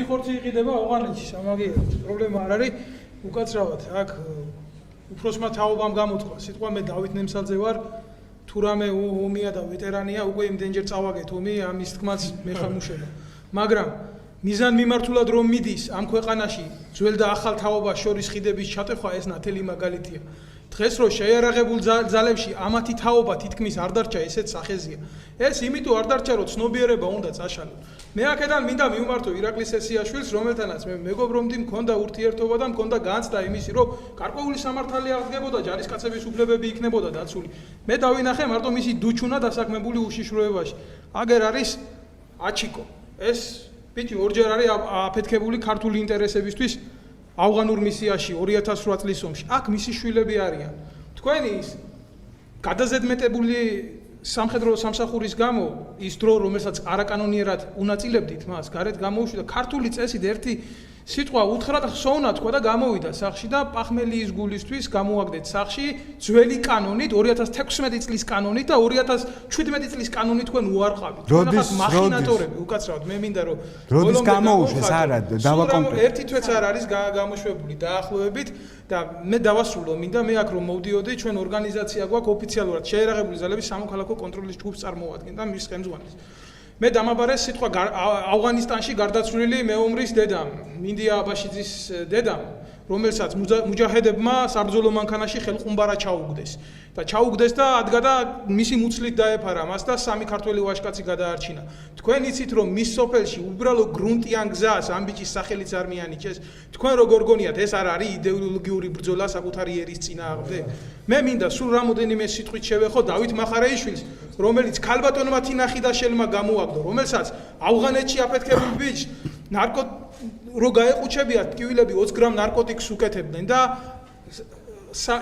ხორცი იყიდება ავღანეთში, სამაგიეროდ. პრობლემა არ არის, უკაცრავად, აქ უფროსმა თაობამ გამოთქვა, სიტყვა მე დავით ნემსალძე ვარ, თუ რამე ომია და ვეტერანია, უკვე იმდენჯერ წავაგეთ ომი, ამის თქმაც მე ხამუშება. მაგრამ მიზან მიმართულად რომ მიდის ამ ქვეყანაში ძველ და ახალ თაობას შორის ხიდების ჩატეხვა ეს ნათელი მაგალითია. დღეს რო შეიარაღებულ ძალებში ამათი თაობა თითქმის არ დარჩა, ესეც სახეზია. ეს იმიტომ არ დარჩა, რომ ცნობიერება უნდა წაშალო. მე აქედან მინდა მივმართო ირაკლი სესიაშვილს, რომელთანაც მე მეგობრობდი, მქონდა ურთიერთობა და მქონდა განცდა იმისი, რომ გარკვეული სამართალი აღდგებოდა, ჯარისკაცების უფლებები იქნებოდა დაცული. მე დავინახე მარტო მისი დუჩუნა დასაქმებული უშიშროებაში. აგერ არის აჩიკო. ეს ბიჭი ორჯერ არის აფეთქებული ქართული ინტერესებისთვის ავღანურ მისიაში 2008 წლის ომში. აქ მისი შვილები არიან. თქვენი ის გადაზედმეტებული სამხედრო სამსახურის გამო ის დრო, რომელსაც არაკანონიერად უნაწილებდით მას, გარეთ გამოუშვიდა ქართული წესით ერთი სიტყვა უთხრა და ხსოვნა თქვა და გამოვიდა სახში და პახმელიის გულისთვის გამოაგდეთ სახში ძველი კანონით 2016 წლის კანონით და 2017 წლის კანონით თქვენ უარყავით. როდის მახინატორები უკაცრავად მე მინდა რომ როდის გამოუშვეს არა დავაკონკრეტო ერთი თვეც არ არის გამოშვებული დაახლოებით და მე დავასრულო მინდა მე აქ რომ მოვდიოდი ჩვენ ორგანიზაცია გვაქვს ოფიციალურად შეიარაღებული ძალების სამოქალაქო კონტროლის ჯგუფს წარმოადგენთ და მის ხელმძღვანელს მე დამაბარეს სიტყვა ავღანისტანში გარდაცვლილი მეომრის დედამ მინდია აბაშიძის დედამ რომელსაც მუჯაჰედებმა საბრძოლო მანქანაში ხელყუმბარა ჩაუგდეს და ჩაუგდეს და ადგა და მისი მუცლით დაეფარა მას და სამი ქართველი ვაჟკაცი გადაარჩინა თქვენ იცით რომ მის სოფელში უბრალო გრუნტიან გზას ამ ბიჭის სახელიც არ მიანიჭეს თქვენ როგორ გონიათ ეს არ არის იდეოლოგიური ბრძოლა საკუთარი ერის წინააღმდეგ მე მინდა სულ რამოდენიმე სიტყვით შევეხო დავით მახარეიშვილს რომელიც ქალბატონმა თინახიდაშელმა გამოაგდო რომელსაც ავღანეთში აფეთქებულ ბიჭს რო გაეყუჩებიათ ტკივილები 20 გრამ ნარკოტიკს უკეთებდნენ და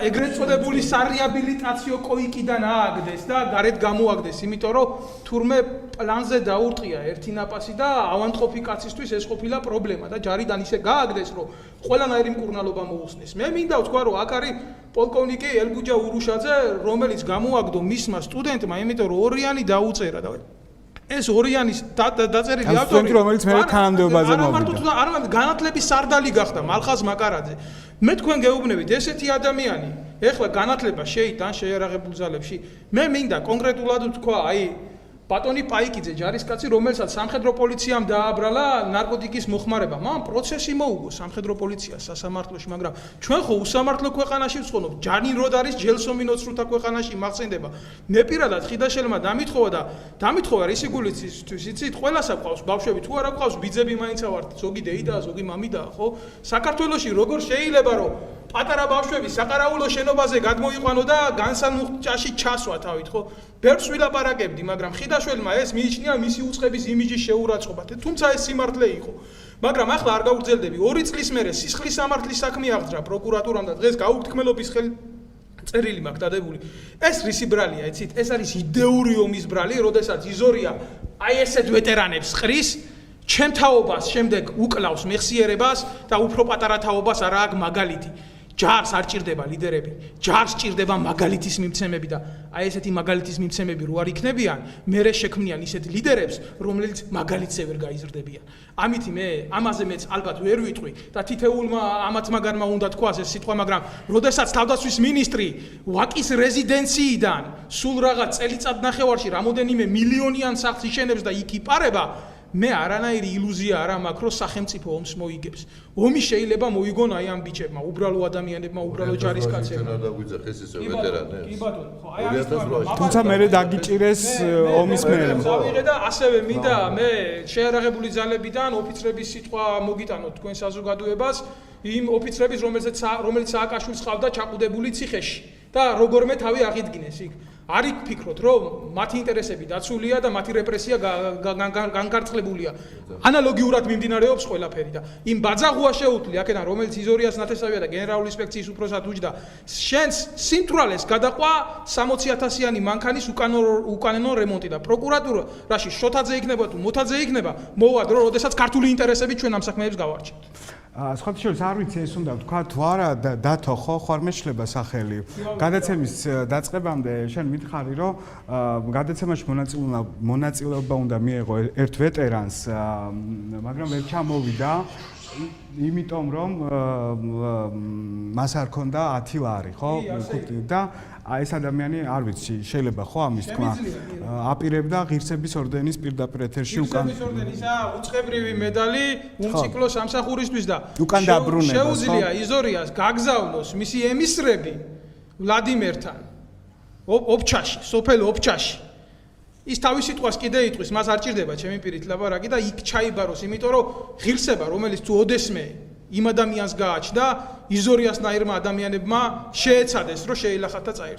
ეგრეთ წოდებული სარეაბილიტაციო კოიკიდან ააგდეს და გარეთ გამოაგდეს იმიტომ რომ თურმე პლანზე დაურტყია ერთი ნაპასი და ავანტყოფი კაცისთვის ეს ყოფილა პრობლემა და ჯარიდან ისე გააგდეს რომ ყველანაირი მკურნალობა მოусნეს მე მინდა ვთქვა რომ აქ არის პოლკოვნიკი ელგუჯა ურუშაძე რომელიც გამოაგდო მისმა სტუდენტმა იმიტომ რომ ორიანი დაუწერა და ეს ორიანის დაწერილი ავტორი რომელიც მე თანამდებობაზე მოვიდა არა განათლების სარდალი გახდა მალხაზ მაკარაძე მე თქვენ გეუბნებით ესეთი ადამიანი ეხლა განათლება შეიტან შეიარაღებულ ძალებში მე მინდა კონკრეტულად თქვა აი ბატონი პაიკიძე ჯარისკაცი რომელსაც სამხედრო პოლიციამ დააბრალა ნარკოტიკის მოხმარება მან პროცესი მოუგო სამხედრო პოლიციას სასამართლოში მაგრამ ჩვენ ხო უსამართლო ქვეყანაში ვცხოვრობ ჯანი როდ არის ჯელსომინოცრუთა ქვეყანაში მახსენდება მე პირადად ხიდაშელმა დამითხოვა რისიგულისთვის იცით ყველას აქვს ბავშვები თუ არა გვყავს ბიძები მაინც ავართ ზოგი დეიდაა ზოგი მამიდაა ხო საქართველოში როგორ შეიძლება რომ პატარა ბავშვები საყარაულო შენობაზე გადმოიყვანო და განსამუხჭაში ჩასვა თავით ხო ბევრს ვილაპარაკებდი მაგრამ ხიდაშველმა ეს მიიჩნია მისი უწყების იმიჯის შეურაცხყოფა თუმცა ეს სიმართლე იყო მაგრამ ახლა არ გაუგრძელდები 2 წლის მერე სისხლის სამართლის საქმე აღძრა პროკურატურამ და დღეს გაუგთქმელობის წერილი მაქვს დადებული ეს რისი ბრალია იცით ეს არის იდეური ომის brალი როდესაც იზორია აი ესეთ ვეტერანებს ყრის ჩემ თაობას შემდეგ უკლავს მეხსიერებას და უფრო პატარა თაობას არა აქვს მაგალითი ჯარს არ ჭირდება ლიდერები ჯარს ჭირდება მაგალითის მიმცემები და აი ესეთი მაგალითის მიმცემები რო არ იქნებიან მერე შექმნიან ისეთ ლიდერებს რომელიც მაგალითზე ვერ გაიზრდებიან ამითი მე ამაზე მეც ალბათ ვერ ვიტყვი და თითეულმა ამათ მაგარმა უნდა თქვას ეს სიტყვა მაგრამ როდესაც თავდაცვის მინისტრი ვაკის რეზიდენციიდან სულ რაღაც წელიწადნახევარში რამოდენიმე მილიონიან სახლს იშენებს და იქ იპარება მე არანაირი ილუზია არ მაქვს რომ სახელმწიფო ომს მოიგებს ომი შეიძლება მოიგონ აი ამ ბიჭებმა უბრალო ადამიანებმა უბრალო ჯარისკაცებმა კი ბატონო ხო აი ამის თუმცა მე დაგიჭირეს ომის მერე დავიღე და ასევე მინდა მე შეიარაღებული ძალებიდან ოფიცრების სიტყვა მოგიტანოთ თქვენ საზოგადოებას იმ ოფიცრების რომელიც სააკაშვილს ყავდა ჩაყუდებული ციხეში და როგორმე თავი აღიდგინეს იქ არ იფიქროთ რომ მათი ინტერესები დაცულია და მათი რეპრესია განკარწყლებულია ანალოგიურად მიმდინარეობს ყველაფერი და იმ ბაძაღუა შეუთლი აქედან რომელიც იზორიას ნათესავია და გენერალური ინსპექციის უფროსად უჯდა შენს სიმთვრალეს გადაყვა 60,000-იანი მანქანის უკანონო რემონტი და პროკურატურაში შოთაძე იქნება თუ მოთაძე იქნება მოვადრო როდესაც ქართული ინტერესები ჩვენ ამ საქმეებს გავარჩევთ სხვათა შორის არ ვიცი ეს უნდა ვთქვა თუ არა დათო ხო ხარ მეშლება სახელი გადაცემის დაწყებამდე შენ მითხარი რომ გადაცემაში მონაწილეობა უნდა მიეღო ერთ ვეტერანს მაგრამ ვერ ჩამოვიდა იმიტომ რომ მას არ ქონდა 10 ლარი ხო და ეს ადამიანი არ ვიცი შეიძლება ხო ამის თქმა აპირებდა ღირსების ორდენის პირდაპირ ეთერში უკან ღირსების ორდენისა უწყებრივი медаლი უმციკლო სამსახურისთვის და უკან დაბრუნება შეუძლია იზორიას გაგზავნოს მისი ემისრები ვლადიმერთან ოფჩაში სოფელ ოფჩაში ის თავის სიტყვას კიდე იტყვის მას არ ჭირდება ჩემი პირით ლაპარაკი და იქ ჩაიბაროს იმიტომ რომ ღირსება რომელიც თუ ოდესმე იმ ადამიანს გააჩნდა იზორიასნაირმა ადამიანებმა შეეცადეს რომ შეილახათ და წაერთო